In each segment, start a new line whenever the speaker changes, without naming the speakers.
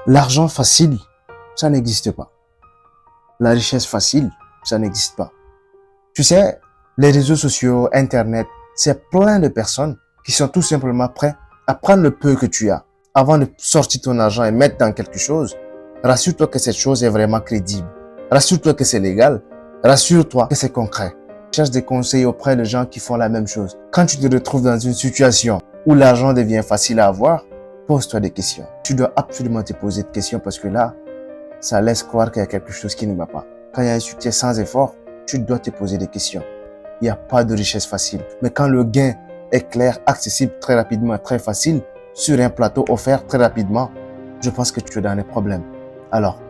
L'argent facile, ça n'existe pas. La richesse facile, ça n'existe pas. Tu sais, les réseaux sociaux, Internet, c'est plein de personnes qui sont tout simplement prêts à prendre le peu que tu as avant de sortir ton argent et mettre dans quelque chose. Rassure-toi que cette chose est vraiment crédible. Rassure-toi que c'est légal. Rassure-toi que c'est concret. Cherche des conseils auprès de gens qui font la même chose. Quand tu te retrouves dans une situation où l'argent devient facile à avoir, pose-toi des questions. Tu dois absolument te poser des questions parce que là, ça laisse croire qu'il y a quelque chose qui ne va pas. Quand il y a un succès sans effort, tu dois te poser des questions. Il n'y a pas de richesse facile. Mais quand le gain est clair, accessible très rapidement, très facile, sur un plateau offert très rapidement, je pense que tu es dans des problèmes. Alors,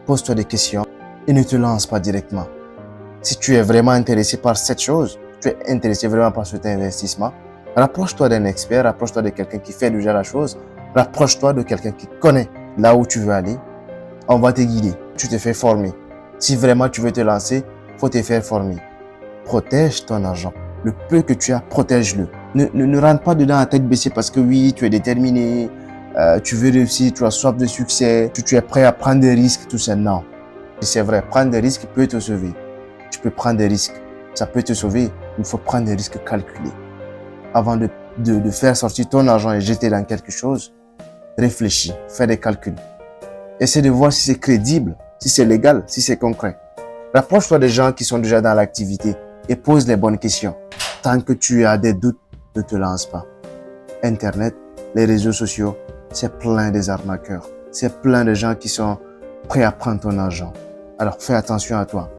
pose-toi des questions et ne te lance pas directement. Si tu es vraiment intéressé par cette chose, tu es intéressé vraiment par cet investissement, rapproche-toi d'un expert, rapproche-toi de quelqu'un qui fait déjà la chose, rapproche-toi de quelqu'un qui connaît là où tu veux aller. On va te guider. Tu te fais former. Si vraiment tu veux te lancer, faut te faire former. Protège ton argent. Le peu que tu as, protège-le. Ne rentre pas dedans à tête baissée parce que oui, tu es déterminé, tu veux réussir, tu as soif de succès, tu es prêt à prendre des risques, tout ça. Non. C'est vrai, prendre des risques peut te sauver. Tu peux prendre des risques. Ça peut te sauver. Il faut prendre des risques calculés. Avant de faire sortir ton argent et jeter dans quelque chose, réfléchis, fais des calculs. Essaie de voir si c'est crédible, si c'est légal, si c'est concret. Rapproche-toi des gens qui sont déjà dans l'activité et pose les bonnes questions. Tant que tu as des doutes, ne te lance pas. Internet, les réseaux sociaux, c'est plein des arnaqueurs. C'est plein de gens qui sont prêts à prendre ton argent. Alors fais attention à toi.